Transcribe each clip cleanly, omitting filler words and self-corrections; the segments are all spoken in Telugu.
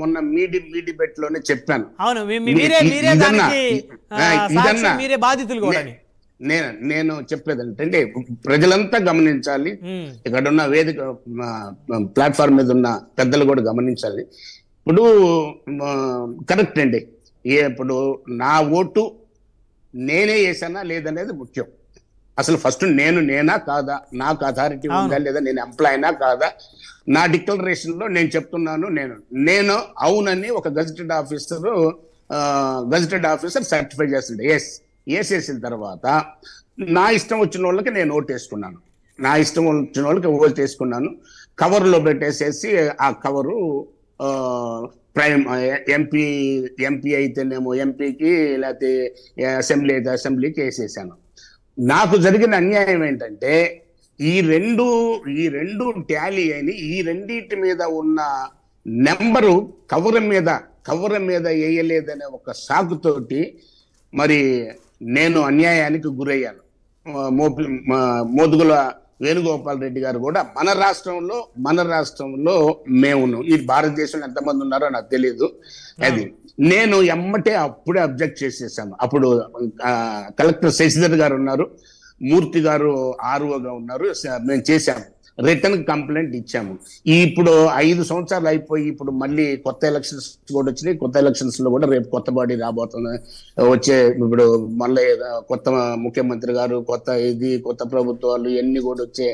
మొన్న మీ డిబేట్ లోనే చెప్పాను. అవును, మీరే దానికి సాక్షి, మీరే బాధితులు కూడా. నేను చెప్పేది అంటే ప్రజలంతా గమనించాలి, ఇక్కడ ఉన్న వేదిక ప్లాట్ఫామ్ మీద ఉన్న పెద్దలు కూడా గమనించాలి. ఇప్పుడు కరెక్ట్ అండి, ఇప్పుడు నా ఓటు నేనే వేసానా లేదనేది ముఖ్యం. అసలు ఫస్ట్ నేనా కాదా, నాకు అథారిటీ ఉందా లేదా, నేను ఎంప్లాయనా కాదా, నా డిక్లరేషన్ లో నేను చెప్తున్నాను నేను అవునని ఒక గజెటెడ్ ఆఫీసర్ సర్టిఫై చేస్తుండే. వేసేసిన తర్వాత నా ఇష్టం వచ్చిన వాళ్ళకి నేను ఓటు వేసుకున్నాను, కవర్లో పెట్టేసేసి ఆ కవరు ఎంపీ అయితేనేమో ఎంపీకి, లేకపోతే అసెంబ్లీ అయితే అసెంబ్లీకి వేసేసాను. నాకు జరిగిన అన్యాయం ఏంటంటే ఈ రెండు టాలీ అయిన ఈ రెండింటి మీద ఉన్న నెంబరు కవర్ మీద వేయలేదనే ఒక సాకుతోటి మరి నేను అన్యాయానికి గురయ్యాను. మోదుగుల వేణుగోపాల్ రెడ్డి గారు కూడా మన రాష్ట్రంలో మేము, ఈ భారతదేశంలో ఎంతమంది ఉన్నారో నాకు తెలియదు, అది నేను అప్పుడే అబ్జెక్ట్ చేసేసాను. అప్పుడు కలెక్టర్ శశిధర్ గారు ఉన్నారు, మూర్తి గారు ఆర్ఓగా ఉన్నారు, మేము చేశాము, రిటర్న్ కంప్లైంట్ ఇచ్చాము. ఇప్పుడు 5 సంవత్సరాలు అయిపోయి ఇప్పుడు మళ్ళీ కొత్త ఎలక్షన్స్ కూడా వచ్చినాయి. కొత్త ఎలక్షన్స్ లో కూడా రేపు కొత్త బాడీ రాబోతుంది, ఇప్పుడు మళ్ళీ కొత్త ముఖ్యమంత్రి గారు, కొత్త ప్రభుత్వాలు ఇవన్నీ కూడా వచ్చే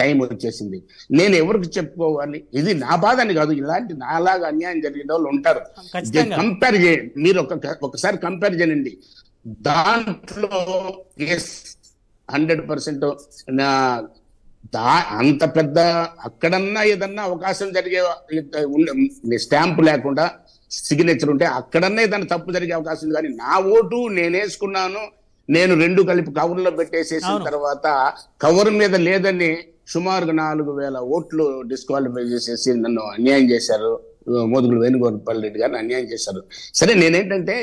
టైం వచ్చేసింది. నేను ఎవరికి చెప్పుకోవాలి? ఇది నా బాధ అని కాదు, ఇలాంటి నాలాగా అన్యాయం జరిగిన వాళ్ళు ఉంటారు. కంపేర్ చేయండి, మీరు ఒకసారి కంపేర్ చేయండి. దాంట్లో 100% అంత పెద్ద అక్కడన్నా ఏదన్నా అవకాశం జరిగే స్టాంపు లేకుండా సిగ్నేచర్ ఉంటే అక్కడన్నా ఏదన్నా తప్పు జరిగే అవకాశం ఉంది. కానీ నా ఓటు నేను వేసుకున్నాను, నేను 2 కలిపి కవర్లో పెట్టేసేసిన తర్వాత కవర్ మీద లేదని సుమారుగా 4,000 ఓట్లు డిస్క్వాలిఫై చేసేసి నన్ను అన్యాయం చేశారు. మోదుగుల వేణుగోపాల్ రెడ్డి గారిని అన్యాయం చేశారు. సరే, నేనేంటంటే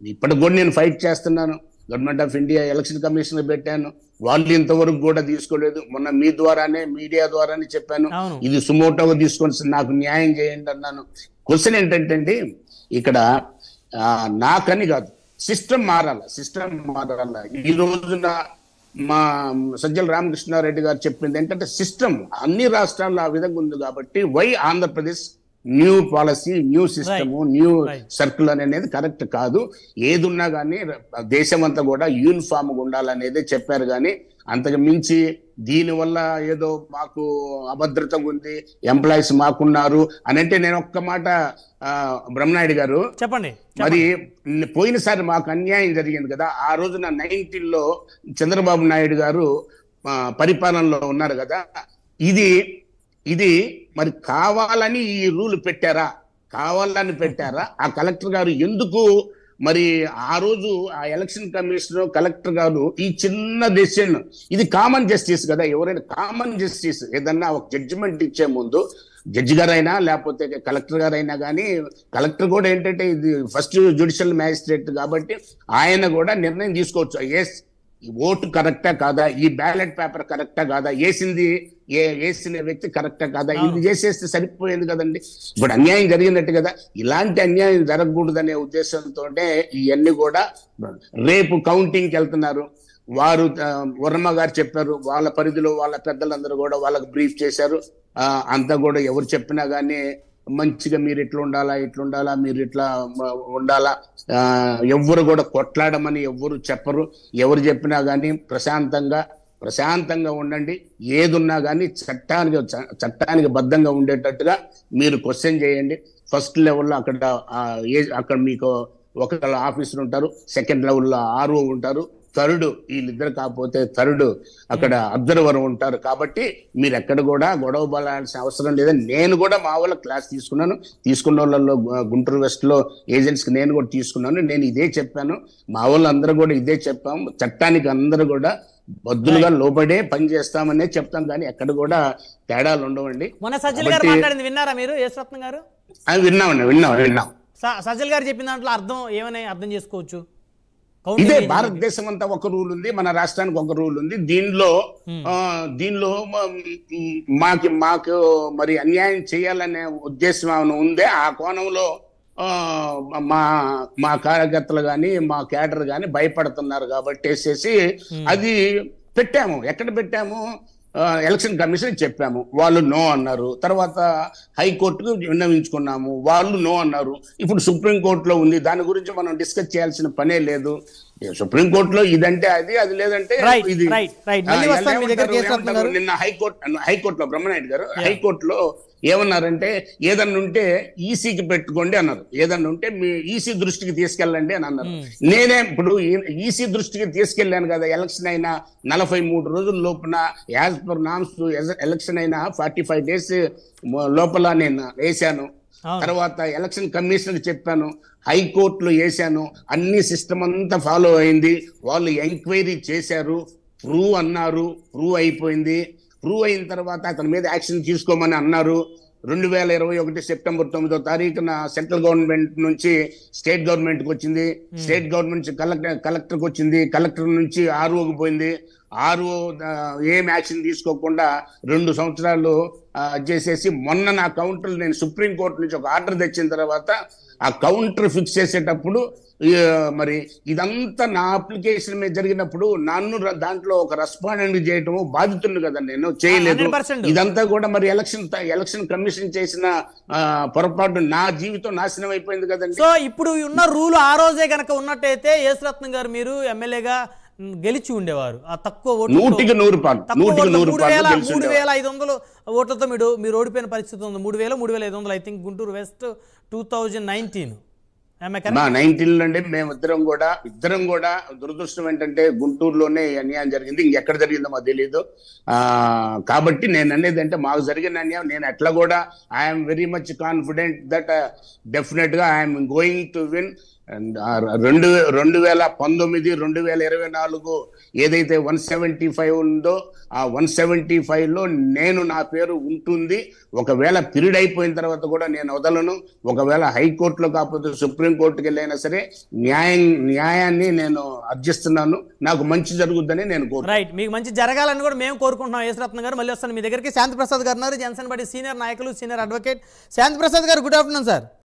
ఇప్పటికి కూడా నేను ఫైట్ చేస్తున్నాను. Government of India election commission పెట్టాను, వాళ్ళు ఇంతవరకు కూడా తీసుకోలేదు. మొన్న మీడియా ద్వారానే చెప్పాను, ఇది సుమోటోగా తీసుకొని నాకు న్యాయం చేయండి అన్నాను. క్వశ్చన్ ఏంటంటే ఇక్కడ నాకని కాదు, సిస్టమ్ మారాల. ఈ రోజున మా సజ్జల రామకృష్ణారెడ్డి గారు చెప్పింది ఏంటంటే సిస్టమ్ అన్ని రాష్ట్రాల్లో ఆ విధంగా ఉంది కాబట్టి why Andhra Pradesh new policy, new system, new circular అనేది కరెక్ట్ కాదు. ఏది ఉన్నా కానీ దేశం అంతా కూడా యూనిఫామ్ గా ఉండాలనేదే చెప్పారు. కానీ అంతకు మించి దీనివల్ల ఏదో మాకు అభద్రతగా ఉంది, ఎంప్లాయీస్ మాకున్నారు అని అంటే, నేను ఒక్క మాట బ్రహ్మనాయుడు గారు చెప్పండి. మరి పోయినసారి మాకు అన్యాయం జరిగింది కదా, ఆ రోజున 19లో చంద్రబాబు నాయుడు గారు పరిపాలనలో ఉన్నారు కదా, ఇది మరి కావాలని ఈ రూల్ పెట్టారా? ఆ కలెక్టర్ గారు ఎందుకు మరి ఆ రోజు ఆ ఎలక్షన్ కమిషనర్ కలెక్టర్ గారు ఈ చిన్న డెసిషన్, ఇది కామన్ జస్టిస్ కదా, ఎవరైనా కామన్ జస్టిస్ ఏదన్నా ఒక జడ్జిమెంట్ ఇచ్చే ముందు జడ్జి గారైనా లేకపోతే కలెక్టర్ గారైనా కానీ, కలెక్టర్ కూడా ఏంటంటే ఇది ఫస్ట్ జ్యుడిషియల్ మ్యాజిస్ట్రేట్ కాబట్టి ఆయన కూడా నిర్ణయం తీసుకోవచ్చు. ఈ ఓటు కరెక్టా కాదా, ఈ బ్యాలెట్ పేపర్ కరెక్టా కాదా, వేసిన వ్యక్తి కరెక్టా కాదా, ఇది చేసేస్తే సరిపోయింది కదండి. ఇప్పుడు అన్యాయం జరిగినట్టు కదా. ఇలాంటి అన్యాయం జరగకూడదనే ఉద్దేశంతో ఇవన్నీ కూడా రేపు కౌంటింగ్కి వెళ్తున్నారు. వారు వర్మ గారు చెప్పారు, వాళ్ళ పరిధిలో వాళ్ళ పెద్దలందరూ కూడా వాళ్ళకి బ్రీఫ్ చేశారు. అంతా కూడా ఎవరు చెప్పినా కానీ మంచిగా మీరు ఇట్లా ఉండాలా, మీరు ఇట్లా ఉండాలా, ఎవ్వరు కూడా కొట్లాడమని ఎవ్వరు చెప్పరు. ఎవరు చెప్పినా కానీ ప్రశాంతంగా ఉండండి. ఏదున్నా కానీ చట్టానికి బద్ధంగా ఉండేటట్టుగా మీరు క్వశ్చన్ చేయండి. ఫస్ట్ లెవెల్లో అక్కడ మీకు ఒక ఆఫీసర్ ఉంటారు, సెకండ్ లెవెల్లో ఆర్ఓ ఉంటారు, థర్డ్ వీళ్ళిద్దరు కాకపోతే థర్డ్ అక్కడ అబ్జర్వర్ ఉంటారు. కాబట్టి మీరు ఎక్కడ కూడా గొడవ పడాల్సిన అవసరం లేదని నేను కూడా మా వాళ్ళ క్లాస్ తీసుకున్న వాళ్ళలో గుంటూరు వెస్ట్ లో ఏజెంట్స్ కి నేను కూడా తీసుకున్నాను. నేను ఇదే చెప్పాను, మా వాళ్ళందరూ కూడా ఇదే చెప్పాము. చట్టానికి అందరూ కూడా బద్దులుగా లోబడే పని చేస్తామనే చెప్తాం, కానీ ఎక్కడ కూడా తేడాలు ఉండవండి. మొన్న సజ్జల్ గారు మాట్లాడింది విన్నారా మీరు? యేసరత్నం గారు విన్నాం. సజ్జల్ గారు చెప్పిన దాంట్లో ఏమని అర్థం చేసుకోవచ్చు? ఇదే భారతదేశం అంతా ఒక రూల్ ఉంది, మన రాష్ట్రానికి ఒక రూల్ ఉంది. దీనిలో మాకు మరి అన్యాయం చేయాలనే ఉద్దేశం ఏమైనా ఉందే, ఆ కోణంలో మా కార్యకర్తలు కానీ మా క్యాడర్ కానీ భయపడుతున్నారు కాబట్టి వేసేసి అది పెట్టాము. ఎక్కడ పెట్టాము? ఎలక్షన్ కమిషన్ చెప్పాము, వాళ్ళు నో అన్నారు. తర్వాత హైకోర్టుకు విన్నవించుకున్నాము, వాళ్ళు నో అన్నారు. ఇప్పుడు సుప్రీంకోర్టులో ఉంది, దాని గురించి మనం డిస్కస్ చేయాల్సిన పనే లేదు. సుప్రీంకోర్టులో ఇదంటే అది, అది లేదంటే ఇది. నిన్న హైకోర్టులో బ్రహ్మనాయుడు గారు హైకోర్టులో ఏమన్నారంటే, ఏదన్నా ఉంటే ఈసీకి పెట్టుకోండి అన్నారు, ఏదన్నా ఉంటే మీ ఈసీ దృష్టికి తీసుకెళ్ళండి అని అన్నారు. నేనే ఇప్పుడు ఈసీ దృష్టికి తీసుకెళ్ళాను కదా. ఎలక్షన్ అయినా 43 రోజుల లోపున యాజ్ పర్ నామ్స్ ఎలక్షన్ అయినా 45 days లోపల నేను వేసాను. తర్వాత ఎలక్షన్ కమిషన్ చెప్పాను, హైకోర్టులో వేసాను, అన్ని సిస్టమ్ అంతా ఫాలో అయింది. వాళ్ళు ఎంక్వైరీ చేశారు, ప్రూవ్ అన్నారు, ప్రూవ్ అయిపోయింది. ప్రూవ్ అయిన తర్వాత అతని మీద యాక్షన్ తీసుకోమని అన్నారు. 2021 సెప్టెంబర్ 9వ తారీఖున సెంట్రల్ గవర్నమెంట్ నుంచి స్టేట్ గవర్నమెంట్ కి వచ్చింది, స్టేట్ గవర్నమెంట్ కలెక్టర్కి వచ్చింది, కలెక్టర్ నుంచి ఆర్ఓకి పోయింది. ఆర్ఓ ఏం యాక్షన్ తీసుకోకుండా 2 సంవత్సరాలు చేసేసి మొన్న నా కౌంటర్ నేను సుప్రీంకోర్టు నుంచి ఒక ఆర్డర్ తెచ్చిన తర్వాత ఆ కౌంటర్ ఫిక్స్ చేసేటప్పుడు మరి ఇదంతా నా అప్లికేషన్ మీద జరిగినప్పుడు నన్ను దాంట్లో ఒక రెస్పాండెంట్ చేయటం బాధితులు కదా, నేను చేయలేదు. ఇదంతా కూడా మరి ఎలక్షన్ కమిషన్ చేసిన పొరపాటు, నా జీవితం నాశనం అయిపోయింది కదండి. సో ఇప్పుడు ఉన్న రూల్ ఆ రోజే గనక ఉన్నట్టయితే యేసురత్నం గారు మీరు ఎమ్మెల్యేగా గెలిచి ఉండేవారు. ఆ తక్కువ ఓట్లు 3,500 ఓట్లతో మీరు ఓడిపోయిన పరిస్థితి ఉంది. 3,500 ఐ థింక్ గుంటూరు వెస్ట్ 2019 అంటే మేమిద్దరం కూడా దురదృష్టం ఏంటంటే గుంటూరులోనే అన్యాయం జరిగింది, ఇంకెక్కడ జరిగిందో మాకు తెలియదు. కాబట్టి నేను అనేది అంటే మాకు జరిగిన అన్యాయం నేను ఎట్లా కూడా I'm very much confident that definite గా ఐఎమ్ గోయింగ్ టు విన్. 2019, 2024 ఏదైతే 175 ఉందో ఆ 175లో నేను నా పేరు ఉంటుంది. ఒకవేళ పీరియడ్ అయిపోయిన తర్వాత కూడా నేను వదలను. ఒకవేళ హైకోర్టులో కాకపోతే సుప్రీంకోర్టుకి వెళ్ళైనా సరే న్యాయాన్ని నేను అర్జిస్తున్నాను. నాకు మంచి జరుగుద్దని నేను కోరుకుంటున్నాను. రైట్, మీకు మంచి జరగాలని కూడా మేము కోరుకుంటున్నాం. యేసురత్నం గారు మళ్ళీ వస్తాను మీ దగ్గరికి. శాంతి ప్రసాద్ గారు ఉన్నారు, జనసేన పార్టీ సీనియర్ నాయకులు, సీనియర్ అడ్వకేట్. శాంతి ప్రసాద్ గారు, గుడ్ ఆఫ్టర్నూన్ సార్.